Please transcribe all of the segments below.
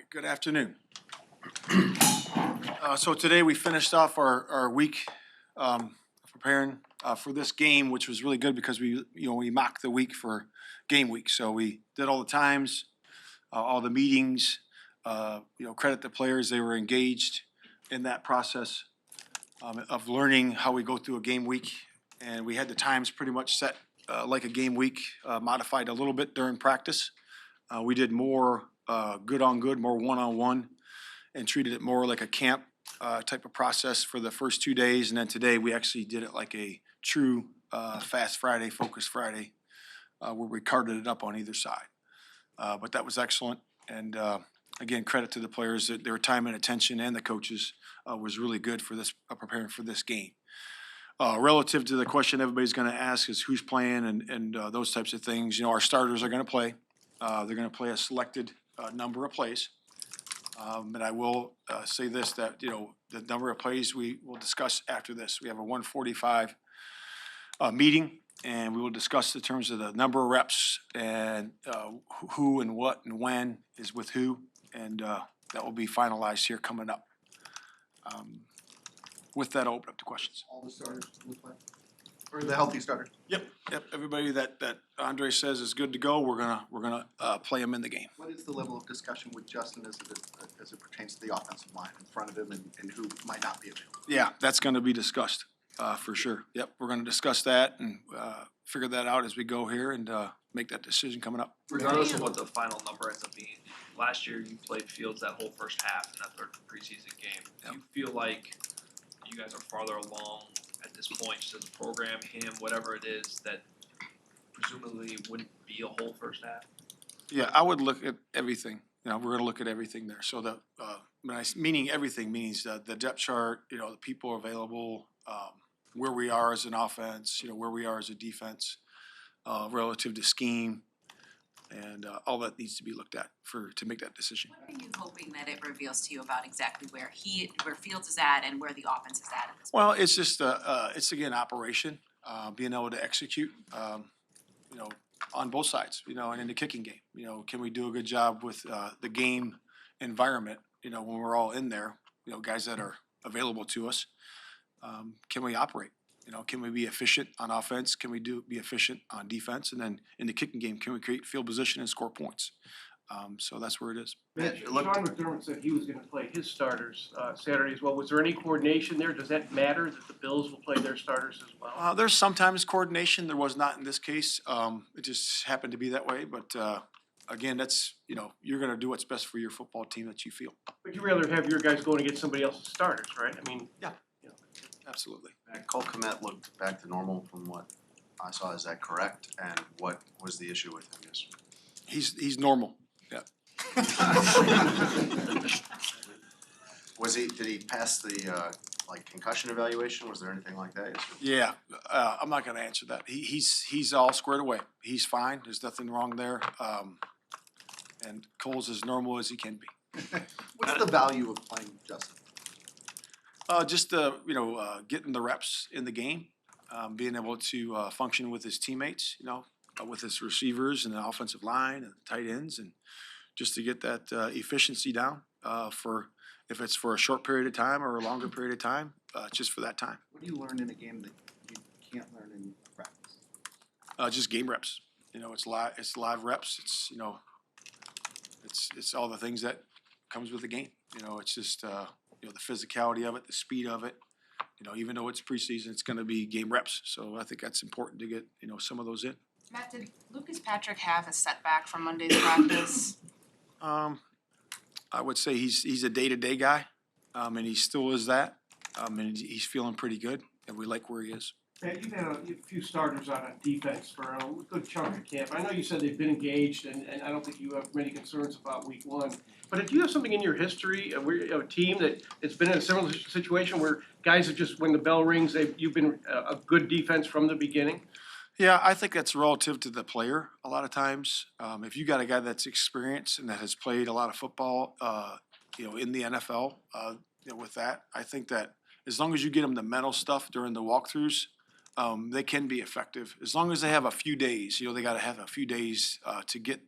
right, good afternoon. So today we finished off our week preparing for this game, which was really good because we mocked the week for game week. So we did all the times, all the meetings, credit the players. They were engaged in that process of learning how we go through a game week. And we had the times pretty much set like a game week, modified a little bit during practice. We did more good on good, more one-on-one, and treated it more like a camp type of process for the first 2 days. And then today we actually did it like a true Fast Friday, Focus Friday, where we carted it up on either side. But that was excellent. And again, credit to the players that their time and attention and the coaches was really good for this preparing for this game. Relative to the question everybody's going to ask is who's playing and those types of things. Our starters are going to play. They're going to play a selected number of plays. And I will say this, that, the number of plays we will discuss after this. We have a 1:45 meeting, and we will discuss the terms of the number of reps and who and what and when is with who, and that will be finalized here coming up. With that, I'll open up to questions. All the starters will play? Or the healthy starters? Yep. Everybody that Andre says is good to go, we're gonna play them in the game. What is the level of discussion with Justin as it pertains to the offensive line in front of him and who might not be available? Yeah, that's gonna be discussed for sure. Yep, we're gonna discuss that and figure that out as we go here and make that decision coming up. Regardless of what the final number ends up being, last year you played Fields that whole first half in that third preseason game. Do you feel like you guys are farther along at this point, just as a program, him, whatever it is, that presumably wouldn't be a whole first half? Yeah, I would look at everything. We're gonna look at everything there. So the meaning everything means the depth chart, the people available, where we are as an offense, where we are as a defense, relative to scheme, and all that needs to be looked at to make that decision. What are you hoping that it reveals to you about exactly where Fields is at and where the offense is at this point? Well, it's just it's again operation, being able to execute, on both sides, and in the kicking game. Can we do a good job with the game environment? When we're all in there, guys that are available to us, can we operate? Can we be efficient on offense? Can we be efficient on defense? And then in the kicking game, can we create field position and score points? So that's where it is. Sean McDermott said he was going to play his starters Saturday as well. Was there any coordination there? Does that matter that the Bills will play their starters as well? There's sometimes coordination. There was not in this case. It just happened to be that way. But again, that's, you're going to do what's best for your football team that you feel. But you'd rather have your guys going to get somebody else's starters, right? I mean, yeah. Absolutely. Coach Matt looked back to normal from what I saw. Is that correct? And what was the issue with him? He's normal. Yeah. Did he pass the concussion evaluation? Was there anything like that? Yeah. I'm not going to answer that. He's all squared away. He's fine. There's nothing wrong there. And Cole's as normal as he can be. What's the value of playing Justin? Just getting the reps in the game, being able to function with his teammates, with his receivers and the offensive line and the tight ends, and just to get that efficiency down for if it's for a short period of time or a longer period of time, just for that time. What do you learn in a game that you can't learn in practice? Just game reps. It's live reps. It's all the things that comes with the game. It's just the physicality of it, the speed of it. Even though it's preseason, it's going to be game reps. So I think that's important to get some of those in. Matt, did Lucas Patrick have a setback from Monday's practice? I would say he's a day-to-day guy, and he still is that. And he's feeling pretty good, and we like where he is. Matt, you've had a few starters on defense for a good chunk of camp. I know you said they've been engaged, and I don't think you have many concerns about week one. But do you have something in your history of a team that's been in a similar situation where guys have just, when the bell rings, you've been a good defense from the beginning? Yeah, I think that's relative to the player a lot of times. If you got a guy that's experienced and that has played a lot of football, in the NFL, with that, I think that as long as you get them the mental stuff during the walkthroughs, they can be effective. As long as they have a few days, they got to have a few days to get,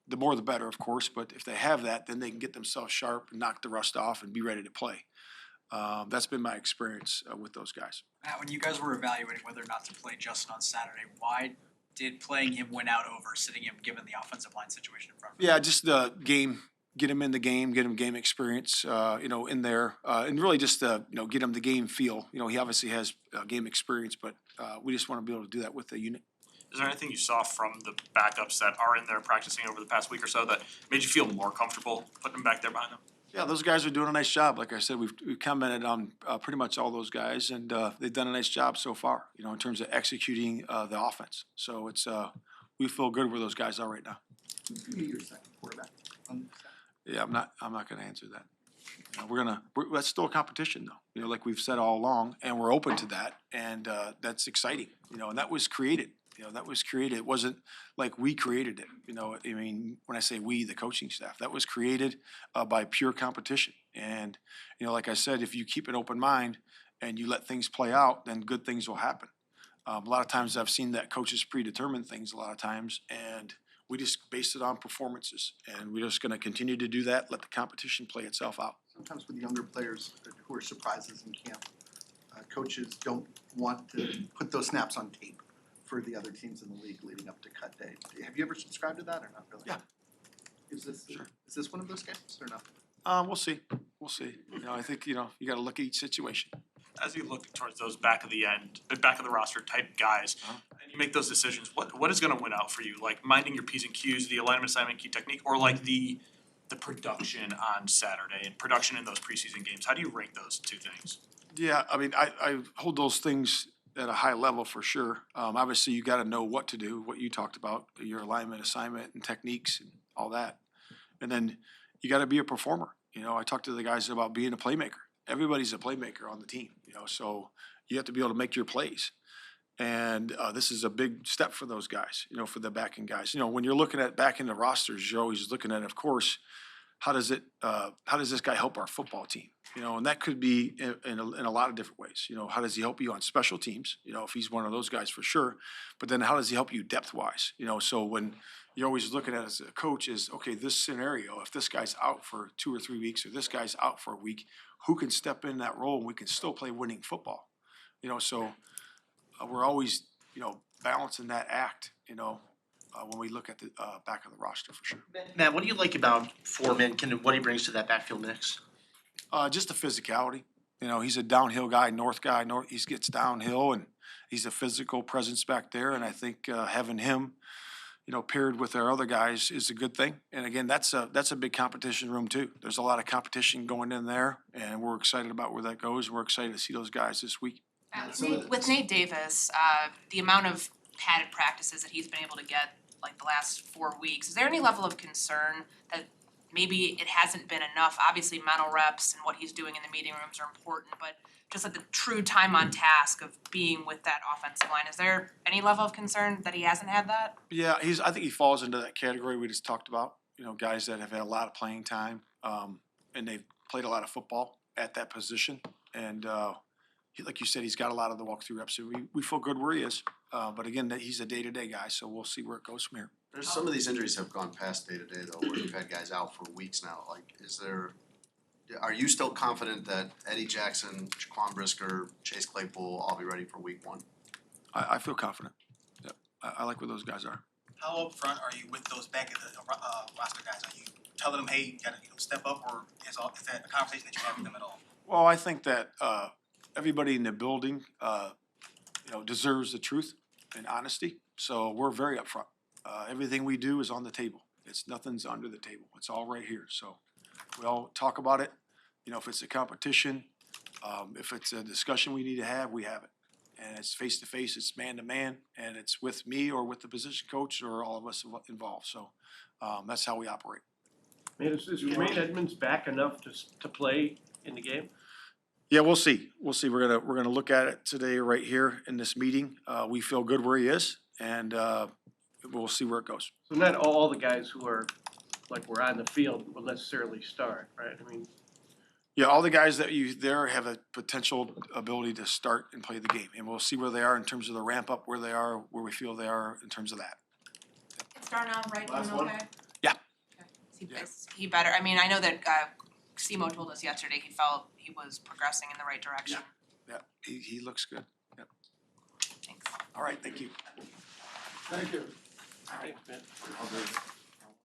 the more the better, of course, but if they have that, then they can get themselves sharp and knock the rust off and be ready to play. That's been my experience with those guys. Matt, when you guys were evaluating whether or not to play Justin on Saturday, why did playing him win out over sitting him given the offensive line situation in front of him? Yeah, just the game, get him in the game, get him game experience, in there, and really just, get him the game feel. He obviously has game experience, but we just want to be able to do that with the unit. Is there anything you saw from the backups that are in there practicing over the past week or so that made you feel more comfortable putting them back there behind them? Yeah, those guys are doing a nice job. Like I said, we've commented on pretty much all those guys, and they've done a nice job so far, in terms of executing the offense. So it's we feel good where those guys are right now. Who's gonna be your second quarterback on Saturday? Yeah, I'm not going to answer that. That's still a competition though. Like we've said all along, and we're open to that, and that's exciting. And that was created. That was created. It wasn't like we created it. When I say we, the coaching staff, that was created by pure competition. And, like I said, if you keep an open mind and you let things play out, then good things will happen. A lot of times I've seen that coaches predetermine things a lot of times, and we just base it on performances. And we're just going to continue to do that, let the competition play itself out. Sometimes with younger players who are surprises in camp, coaches don't want to put those snaps on tape for the other teams in the league leading up to cut day. Have you ever subscribed to that or not really? Yeah. Is this one of those cases or not? We'll see. We'll see. I think, you got to look at each situation. As you look towards those back of the roster type guys, and you make those decisions, what is going to win out for you? Like minding your P's and Q's, the alignment assignment key technique, or like the production on Saturday and production in those preseason games? How do you rank those two things? Yeah, I hold those things at a high level for sure. Obviously, you got to know what to do, what you talked about, your alignment, assignment, and techniques, and all that. And then you got to be a performer. I talked to the guys about being a playmaker. Everybody's a playmaker on the team. So you have to be able to make your plays. And this is a big step for those guys. For the back end guys. When you're looking at back end rosters, you're always looking at, of course, how does this guy help our football team? And that could be in a lot of different ways. How does he help you on special teams? If he's one of those guys for sure. But then how does he help you depth wise? So when you're always looking at as a coach is, okay, this scenario, if this guy's out for 2 or 3 weeks or this guy's out for a week, who can step in that role and we can still play winning football? So we're always, balancing that act, when we look at the back of the roster for sure. Matt, what do you like about Foreman? What he brings to that backfield mix? Just the physicality. He's a downhill guy, north guy. He gets downhill, and he's a physical presence back there. And I think having him, paired with our other guys is a good thing. And again, that's a big competition room too. There's a lot of competition going in there, and we're excited about where that goes. We're excited to see those guys this week. With Nate Davis, the amount of padded practices that he's been able to get like the last 4 weeks, is there any level of concern that maybe it hasn't been enough? Obviously mental reps and what he's doing in the meeting rooms are important, but just like the true time on task of being with that offensive line, is there any level of concern that he hasn't had that? Yeah, I think he falls into that category we just talked about. Guys that have had a lot of playing time, and they've played a lot of football at that position. And like you said, he's got a lot of the walkthrough reps. So we feel good where he is. But again, he's a day-to-day guy, so we'll see where it goes from here. There's some of these injuries have gone past day-to-day though, where you've had guys out for weeks now. Like, are you still confident that Eddie Jackson, Jaquan Brisker, Chase Claypool will all be ready for week 1? I feel confident. Yep. I like where those guys are. How upfront are you with those back of the roster guys? Are you telling them, hey, you gotta step up, or is that a conversation that you have with them at all? Well, I think that everybody in the building, deserves the truth and honesty. So we're very upfront. Everything we do is on the table. Nothing's under the table. It's all right here. So we all talk about it. If it's a competition, if it's a discussion we need to have, we have it. And it's face to face, it's man to man, and it's with me or with the position coach or all of us involved. So that's how we operate. Man, is Wayne Edmonds back enough to play in the game? Yeah, we'll see. We'll see. We're gonna look at it today, right here in this meeting. We feel good where he is, and we'll see where it goes. So not all the guys who are we're on the field will necessarily start, right? Yeah, all the guys that you there have a potential ability to start and play the game, and we'll see where they are in terms of the ramp up, where they are, where we feel they are in terms of that. star now, right, doing Last one? okay? Yeah. Okay. Yeah. Is he better, I mean, I know that Simo told us yesterday he felt he was progressing in the right direction. Yeah, he looks good. Yep. Thanks. All right, thank you. Thank you. Thanks, Ben.